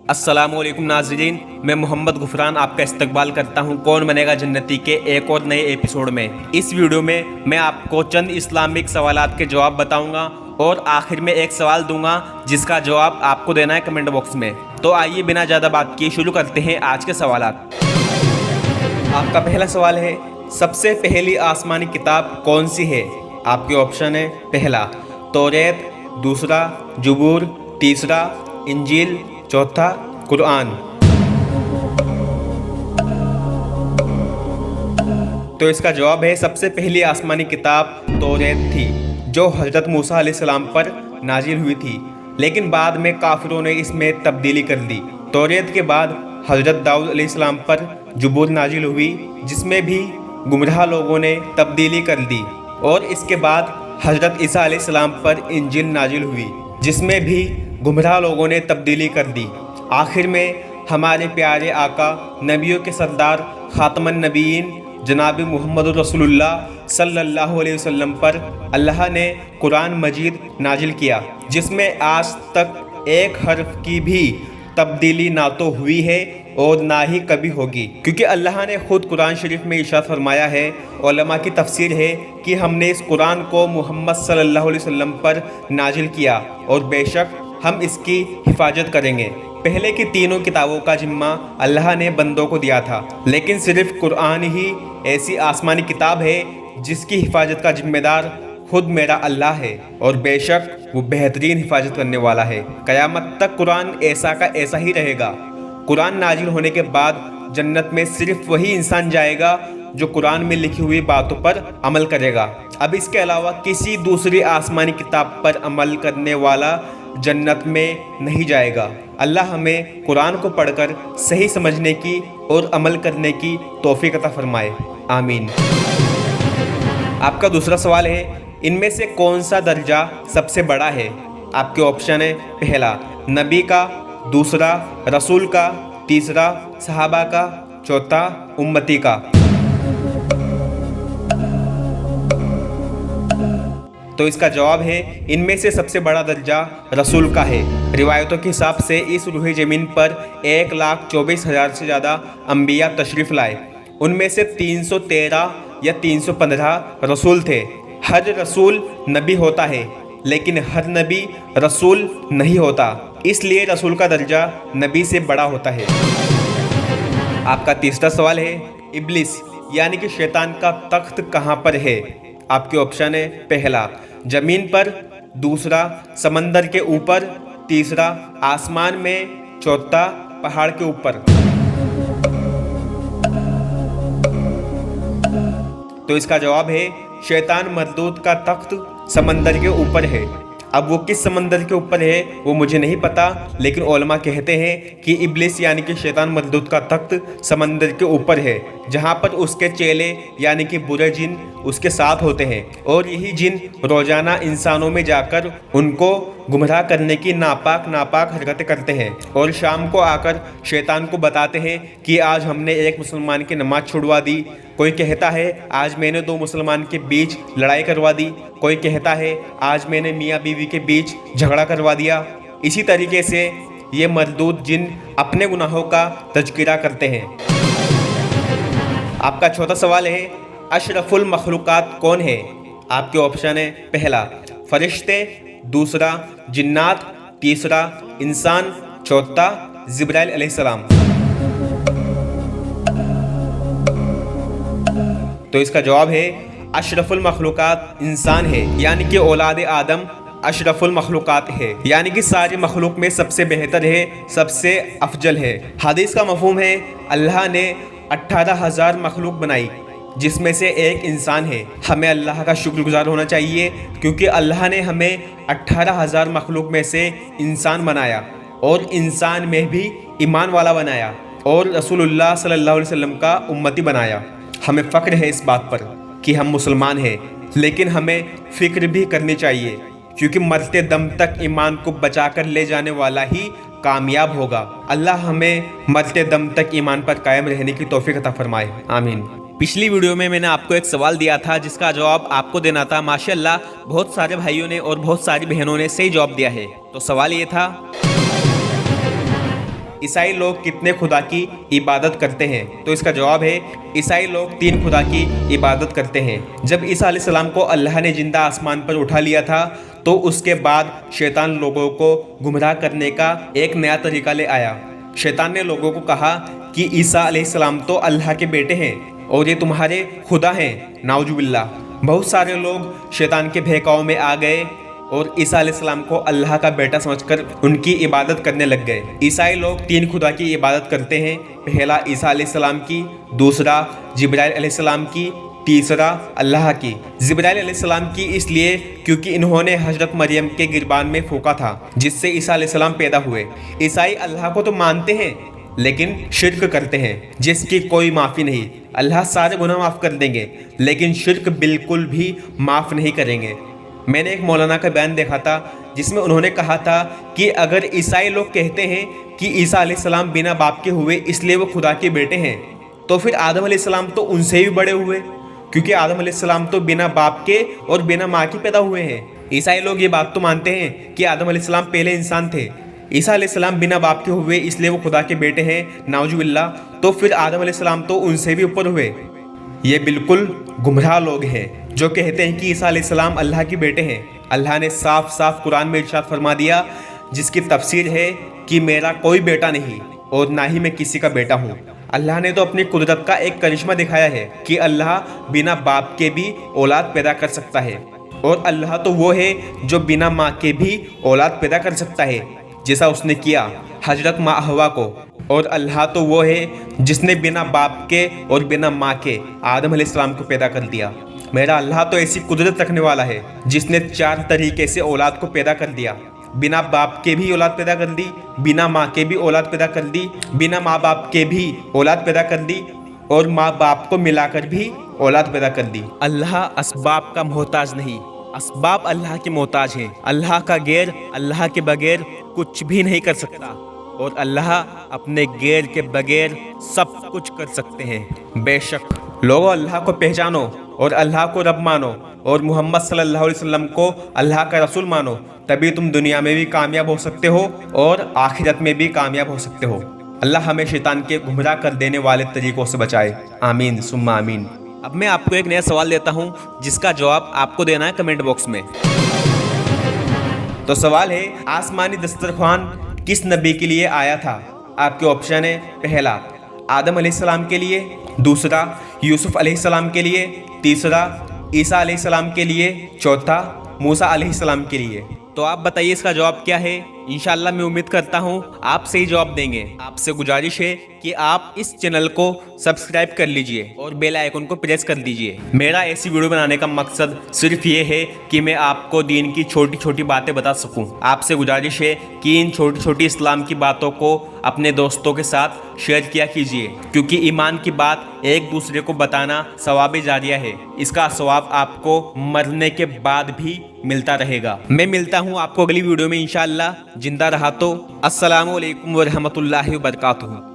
अस्सलाम वालेकुम नाज़रीन, मैं मोहम्मद गुफरान आपका इस्तकबाल करता हूं कौन बनेगा जन्नती के एक और नए एपिसोड में। इस वीडियो में मैं आपको चंद इस्लामिक सवालात के जवाब बताऊंगा और आखिर में एक सवाल दूंगा जिसका जवाब आपको देना है कमेंट बॉक्स में। तो आइए बिना ज़्यादा बात किए शुरू करते हैं आज के सवालात। आपका पहला सवाल है, सबसे पहली आसमानी किताब कौन सी है? आपके ऑप्शन है, पहला तौरेत, दूसरा ज़बूर, तीसरा इंजील, चौथा कुरान। तो इसका जवाब है सबसे पहली आसमानी किताब तौरेत थी जो हज़रत मूसा अलैहिस्सलाम पर नाजिल हुई थी, लेकिन बाद में काफिरों ने इसमें तब्दीली कर दी। तौरेत के बाद हज़रत दाऊद अलैहिस्सलाम पर ज़बूर नाजिल हुई जिसमें भी गुमराह लोगों ने तब्दीली कर दी, और इसके बाद हज़रत ईसा अलैहिस्सलाम पर इंजील नाजिल हुई जिसमें भी गुमराह लोगों ने तब्दीली कर दी। आखिर में हमारे प्यारे आका नबियों के सरदार खातमुन नबीयीन जनाब मुहम्मद रसूलुल्लाह सल्लल्लाहु अलैहि वसल्लम पर अल्लाह ने कुरान मजीद नाजिल किया जिसमें आज तक एक हर्फ की भी तब्दीली ना तो हुई है और ना ही कभी होगी, क्योंकि अल्लाह ने खुद कुरान शरीफ में इरशाद फरमाया है, उलमा की तफसीर है कि हमने इस कुरान को मुहम्मद सल्लल्लाहु अलैहि वसल्लम पर नाजिल किया और बेशक हम इसकी हिफाजत करेंगे। पहले की तीनों किताबों का जिम्मा अल्लाह ने बंदों को दिया था, लेकिन सिर्फ कुरान ही ऐसी आसमानी किताब है जिसकी हिफाजत का जिम्मेदार खुद मेरा अल्लाह है और बेशक वो बेहतरीन हिफाजत करने वाला है। क़यामत तक कुरान ऐसा का ऐसा ही रहेगा। कुरान नाजिल होने के बाद जन्नत में सिर्फ वही इंसान जाएगा जो कुरान में लिखी हुई बातों पर अमल करेगा। अब इसके अलावा किसी दूसरी आसमानी किताब पर अमल करने वाला जन्नत में नहीं जाएगा। अल्लाह हमें कुरान को पढ़कर सही समझने की और अमल करने की तौफीक अता फरमाए, आमीन। आपका दूसरा सवाल है, इनमें से कौन सा दर्जा सबसे बड़ा है? आपके ऑप्शन है, पहला नबी का, दूसरा रसूल का, तीसरा सहाबा का, चौथा उम्मती का। तो इसका जवाब है, इनमें से सबसे बड़ा दर्जा रसूल का है। रिवायतों के हिसाब से इस रूही ज़मीन पर 1,24,000 से ज़्यादा अम्बिया तशरीफ़ लाए। उनमें से 313 या 315 रसूल थे। हर रसूल नबी होता है लेकिन हर नबी रसूल नहीं होता, इसलिए रसूल का दर्जा नबी से बड़ा होता है। आपका तीसरा सवाल है, इब्लिस यानी कि शैतान का तख्त कहाँ पर है? आपके ऑप्शन है, पहला ज़मीन पर, दूसरा समंदर के ऊपर, तीसरा आसमान में, चौथा पहाड़ के ऊपर। तो इसका जवाब है, शैतान मरदूद का तख्त समंदर के ऊपर है। अब वो किस समंदर के ऊपर है वो मुझे नहीं पता, लेकिन उलमा कहते हैं कि इब्लिस यानी कि शैतान मरदूद का तख्त समंदर के ऊपर है, जहाँ पर उसके चेले यानी कि बुरे जिन उसके साथ होते हैं, और यही जिन रोजाना इंसानों में जाकर उनको गुमराह करने की नापाक हरकतें करते हैं और शाम को आकर शैतान को बताते हैं कि आज हमने एक मुसलमान की नमाज छुड़वा दी, कोई कहता है आज मैंने दो मुसलमान के बीच लड़ाई करवा दी, कोई कहता है आज मैंने मियाँ बीवी के बीच झगड़ा करवा दिया। इसी तरीके से ये मरदूद जिन अपने गुनाहों का तज़किरा करते हैं। आपका चौथा सवाल है, अशरफुल मखलूक़ात कौन है? आपके ऑप्शन है, पहला फरिश्ते, दूसरा जिन्नात, तीसरा इंसान, चौथा जिब्राइल अलैहिस्सलाम। तो इसका जवाब है, अशरफुल मखलूक़ात इंसान है, यानी कि औलाद आदम अशरफुल मखलूक़ात है, यानी कि सारी मखलूक में सबसे बेहतर है, सबसे अफजल है। हदीस का मफ़हूम है, अल्लाह ने 18,000 मखलूक बनाई जिसमें से एक इंसान है। हमें अल्लाह का शुक्रगुजार होना चाहिए क्योंकि अल्लाह ने हमें 18,000 मखलूक में से इंसान बनाया और इंसान में भी ईमान वाला बनाया और रसूलुल्लाह सल्लल्लाहु अलैहि वसल्लम का उम्मती बनाया। हमें फ़ख्र है इस बात पर कि हम मुसलमान हैं, लेकिन हमें फ़िक्र भी करनी चाहिए क्योंकि मरते दम तक ईमान को बचा कर ले जाने वाला ही कामयाब होगा। अल्लाह हमें मरते दम तक ईमान पर कायम रहने की तौफीक अता फरमाए, आमीन। पिछली वीडियो में मैंने आपको एक सवाल दिया था जिसका जवाब आपको देना था। माशाअल्लाह बहुत सारे भाइयों ने और बहुत सारी बहनों ने सही जवाब दिया है। तो सवाल ये था, ईसाई लोग कितने खुदा की इबादत करते हैं? तो इसका जवाब है ईसाई लोग 3 खुदा की इबादत करते हैं। जब ईसा अलैहिस्सलाम को अल्लाह ने जिंदा आसमान पर उठा लिया था तो उसके बाद शैतान लोगों को गुमराह करने का एक नया तरीका ले आया। शैतान ने लोगों को कहा कि ईसा अलैहिस्सलाम तो अल्लाह के बेटे हैं और ये तुम्हारे खुदा हैं, नाउजुबिल्लाह। बहुत सारे लोग शैतान के बहकाव में आ गए और ईसा अलैहिस्सलाम को अल्लाह का बेटा समझकर उनकी इबादत करने लग गए। ईसाई लोग 3 खुदा की इबादत करते हैं। पहला ईसा अलैहिस्सलाम की, दूसरा जिब्राइल अलैहिस्सलाम की, तीसरा अल्लाह की। जिब्राइल अलैहिस्सलाम की इसलिए क्योंकि इन्होंने हजरत मरियम के गिरबान में फूंका था जिससे ईसा अलैहिस्सलाम पैदा हुए। ईसाई अल्लाह को तो मानते हैं लेकिन शिर्क करते हैं जिसकी कोई माफ़ी नहीं। अल्लाह सारे गुनाह माफ़ कर देंगे लेकिन शिर्क बिल्कुल भी माफ़ नहीं करेंगे। मैंने एक मौलाना का बयान देखा था जिसमें उन्होंने कहा था कि अगर ईसाई लोग कहते हैं कि ईसा अलैहिस्सलाम बिना बाप के हुए इसलिए वो खुदा के बेटे हैं, तो फिर आदम अलैहिस्सलाम तो उनसे भी बड़े हुए, क्योंकि आदम अलैहिस्सलाम तो बिना बाप के और बिना माँ के पैदा हुए हैं। ईसाई लोग ये बात तो मानते हैं कि आदम अलैहिस्सलाम पहले इंसान थे। ईसा अलैहिस्सलाम बिना बाप के हुए इसलिए वो खुदा के बेटे हैं, नाउजुबिल्लाह। तो फिर आदम अलैहिस्सलाम तो उनसे भी ऊपर हुए। ये बिल्कुल गुमराह लोग हैं जो कहते हैं कि ईसा अलैहिस्सलाम अल्लाह के बेटे हैं। अल्लाह ने साफ साफ कुरान में इरशाद फरमा दिया, जिसकी तफसीर है कि मेरा कोई बेटा नहीं और ना ही मैं किसी का बेटा हूँ। अल्लाह ने तो अपनी कुदरत का एक करिश्मा दिखाया है कि अल्लाह बिना बाप के भी औलाद पैदा कर सकता है, और अल्लाह तो वो है जो बिना माँ के भी औलाद पैदा कर सकता है, जैसा उसने किया हजरत माँ हवा को। और अल्लाह तो वो है जिसने बिना बाप के और बिना माँ के आदम अलैहिस्सलाम को पैदा कर दिया। मेरा अल्लाह तो ऐसी कुदरत रखने वाला है जिसने 4 तरीके से औलाद को पैदा कर दिया। बिना बाप के भी औलाद पैदा कर दी, बिना माँ के भी औलाद पैदा कर दी, बिना माँ बाप के भी औलाद पैदा कर दी, और माँ बाप को मिलाकर भी औलाद पैदा कर दी। अल्लाह असबाब का मोहताज नहीं, असबाब अल्लाह के मोहताज हैं। अल्लाह का गैर अल्लाह के बगैर कुछ भी नहीं कर सकता, और अल्लाह अपने गैर के बगैर सब कुछ कर सकते हैं। बेशक लोगों, अल्लाह को पहचानो और अल्लाह को रब मानो और मोहम्मद सल्लल्लाहु अलैहि वसल्लम को अल्लाह का रसूल मानो, तभी तुम दुनिया में भी कामयाब हो सकते हो और आखिरत में भी कामयाब हो सकते हो। अल्लाह हमें शैतान के गुमराह कर देने वाले तरीकों से बचाए। आमीन सुम्मा आमीन। अब मैं आपको एक नया सवाल देता हूँ जिसका जवाब आपको देना है कमेंट बॉक्स में। तो सवाल है, आसमानी दस्तरख्वान किस नबी के लिए आया था? आपके ऑप्शन है, पहला आदम अलैहिस्सलाम के लिए, दूसरा यूसुफ अलैहिस्सलाम के लिए, तीसरा ईसा अलैहिस्सलाम के लिए, चौथा मूसा अलैहिस्सलाम के लिए। तो आप बताइए इसका जवाब क्या है। इंशाल्लाह मैं उम्मीद करता हूँ आप सही जवाब देंगे। आपसे गुजारिश है कि आप इस चैनल को सब्सक्राइब कर लीजिए और बेल आइकन को प्रेस कर दीजिए। मेरा ऐसी वीडियो बनाने का मकसद सिर्फ ये है कि मैं आपको दीन की छोटी छोटी बातें बता सकूं। आपसे गुजारिश है कि इन छोटी छोटी इस्लाम की बातों को अपने दोस्तों के साथ शेयर किया कीजिए, क्योंकि ईमान की बात एक दूसरे को बताना सवाब जारिया है। इसका सवाब आपको मरने के बाद भी मिलता रहेगा। मैं मिलता हूँ आपको अगली वीडियो में इंशाअल्लाह। जिंदा रहा तो अस्सलामु अलैकुम व रहमतुल्लाहि व बरकातुहू।